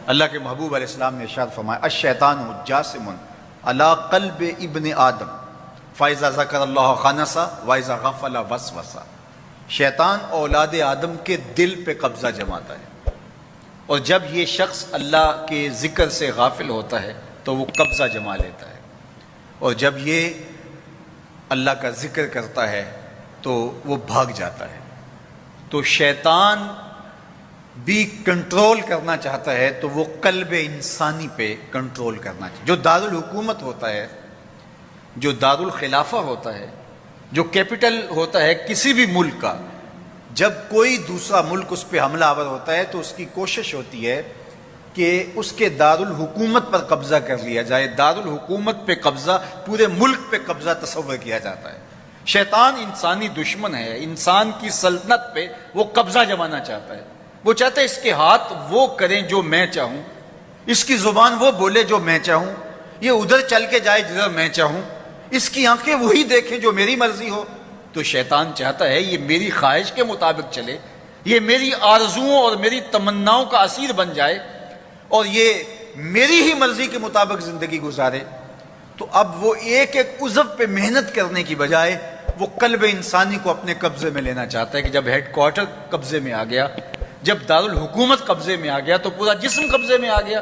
اللہ کے محبوب علیہ السلام نے ارشاد فرمایا الشیطان جاسم علی قلب ابن آدم فاذا ذکر اللہ خنس واذا غفل وسوس۔ شیطان اولاد آدم کے دل پہ قبضہ جماتا ہے، اور جب یہ شخص اللہ کے ذکر سے غافل ہوتا ہے تو وہ قبضہ جما لیتا ہے، اور جب یہ اللہ کا ذکر کرتا ہے تو وہ بھاگ جاتا ہے۔ تو شیطان بھی کنٹرول کرنا چاہتا ہے تو وہ قلب انسانی پہ کنٹرول کرنا چاہتا ہے۔ جو دارالحکومت ہوتا ہے، جو دارالخلافہ ہوتا ہے، جو کیپٹل ہوتا ہے کسی بھی ملک کا، جب کوئی دوسرا ملک اس پہ حملہ آور ہوتا ہے تو اس کی کوشش ہوتی ہے کہ اس کے دارالحکومت پر قبضہ کر لیا جائے۔ دارالحکومت پہ قبضہ، پورے ملک پہ قبضہ تصور کیا جاتا ہے۔ شیطان انسانی دشمن ہے، انسان کی سلطنت پہ وہ قبضہ جمانا چاہتا ہے۔ وہ چاہتا ہے اس کے ہاتھ وہ کریں جو میں چاہوں، اس کی زبان وہ بولے جو میں چاہوں، یہ ادھر چل کے جائے جدھر میں چاہوں، اس کی آنکھیں وہی دیکھیں جو میری مرضی ہو۔ تو شیطان چاہتا ہے یہ میری خواہش کے مطابق چلے، یہ میری آرزوؤں اور میری تمناؤں کا اسیر بن جائے، اور یہ میری ہی مرضی کے مطابق زندگی گزارے۔ تو اب وہ ایک ایک عضو پہ محنت کرنے کی بجائے وہ قلب انسانی کو اپنے قبضے میں لینا چاہتا ہے کہ جب ہیڈ کوارٹر قبضے میں آ گیا، جب دارالحکومت قبضے میں آ گیا تو پورا جسم قبضے میں آ گیا،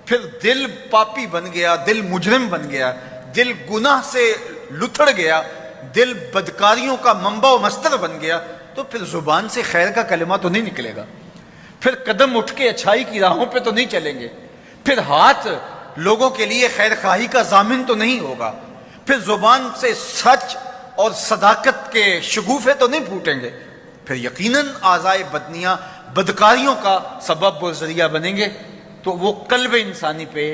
پھر دل پاپی بن گیا، دل مجرم بن گیا، دل گناہ سے لتڑ گیا، دل بدکاریوں کا منبع و مصدر بن گیا، تو پھر زبان سے خیر کا کلمہ تو نہیں نکلے گا، پھر قدم اٹھ کے اچھائی کی راہوں پہ تو نہیں چلیں گے، پھر ہاتھ لوگوں کے لیے خیر خواہی کا ضامن تو نہیں ہوگا، پھر زبان سے سچ اور صداقت کے شگوفے تو نہیں پھوٹیں گے، پھر یقیناً اعضائے بدنیاں بدکاریوں کا سبب و ذریعہ بنیں گے۔ تو وہ قلب انسانی پہ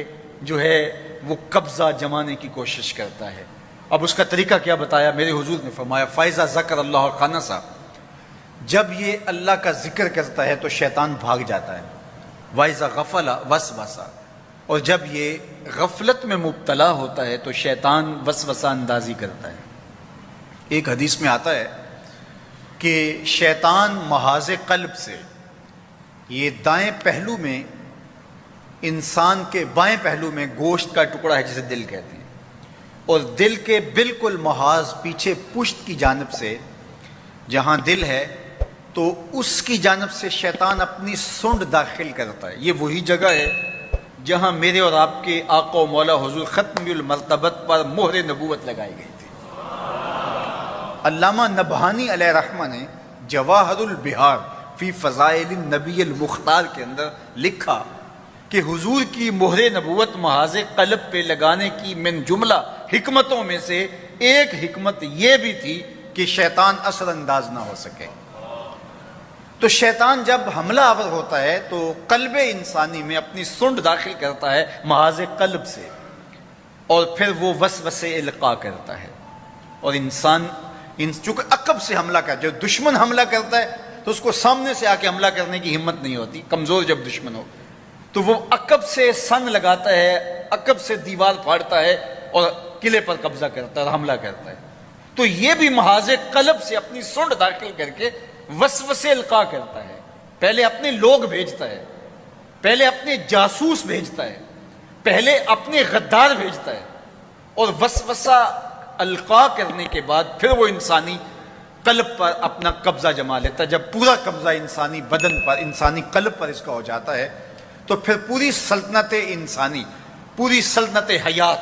جو ہے وہ قبضہ جمانے کی کوشش کرتا ہے۔ اب اس کا طریقہ کیا بتایا؟ میرے حضور نے فرمایا فَإِذَا ذَكَرَ اللَّهَ خَنَسَ، جب یہ اللہ کا ذکر کرتا ہے تو شیطان بھاگ جاتا ہے، وَإِذَا غَفَلَ وَسْوَسَ، اور جب یہ غفلت میں مبتلا ہوتا ہے تو شیطان وسوسہ اندازی کرتا ہے۔ ایک حدیث میں آتا ہے کہ شیطان محاذ قلب سے، یہ دائیں پہلو میں، انسان کے بائیں پہلو میں گوشت کا ٹکڑا ہے جسے دل کہتے ہیں، اور دل کے بالکل محاذ پیچھے پشت کی جانب سے جہاں دل ہے تو اس کی جانب سے شیطان اپنی سونڈ داخل کرتا ہے۔ یہ وہی جگہ ہے جہاں میرے اور آپ کے آقا و مولا حضور ختم المرتبت پر مہر نبوت لگائی گئی تھی۔ علامہ نبہانی علیہ رحمہ نے جواہر البہار فی فضائل النبی المختار کے اندر لکھا کہ حضور کی مہر نبوت محاذ قلب پہ لگانے کی من جملہ حکمتوں میں سے ایک حکمت یہ بھی تھی کہ شیطان اثر انداز نہ ہو سکے۔ تو شیطان جب حملہ آور ہوتا ہے تو قلب انسانی میں اپنی سونڈ داخل کرتا ہے محاذ قلب سے، اور پھر وہ وسوسے القاء کرتا ہے، اور انسان چونکہ عقب سے حملہ کرتا ہے، جو دشمن حملہ کرتا ہے تو اس کو سامنے سے آ کے حملہ کرنے کی ہمت نہیں ہوتی، کمزور جب دشمن ہو تو وہ عقب سے سن لگاتا ہے، عقب سے دیوار پھاڑتا ہے اور قلعے پر قبضہ کرتا ہے اور حملہ کرتا ہے۔ تو یہ بھی محاذ قلب سے اپنی سونڈ داخل کر کے وسوسے القاء کرتا ہے، پہلے اپنے لوگ بھیجتا ہے، پہلے اپنے جاسوس بھیجتا ہے، پہلے اپنے غدار بھیجتا ہے، اور وسوسہ القاء کرنے کے بعد پھر وہ انسانی قلب پر اپنا قبضہ جما لیتا ہے۔ جب پورا قبضہ انسانی بدن پر، انسانی قلب پر اس کا ہو جاتا ہے تو پھر پوری سلطنت انسانی، پوری سلطنت حیات،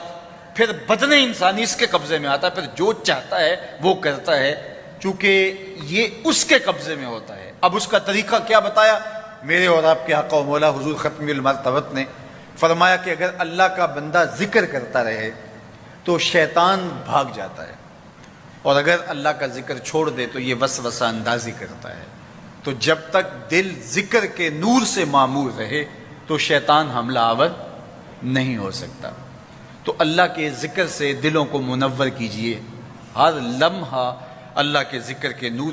پھر بدن انسانی اس کے قبضے میں آتا ہے، پھر جو چاہتا ہے وہ کرتا ہے، چونکہ یہ اس کے قبضے میں ہوتا ہے۔ اب اس کا طریقہ کیا بتایا؟ میرے اور آپ کے آقا و مولا حضور ختم المرتبت نے فرمایا کہ اگر اللہ کا بندہ ذکر کرتا رہے تو شیطان بھاگ جاتا ہے، اور اگر اللہ کا ذکر چھوڑ دے تو یہ وسوسہ اندازی کرتا ہے۔ تو جب تک دل ذکر کے نور سے معمور رہے تو شیطان حملہ آور نہیں ہو سکتا۔ تو اللہ کے ذکر سے دلوں کو منور کیجئے، ہر لمحہ اللہ کے ذکر کے نور سے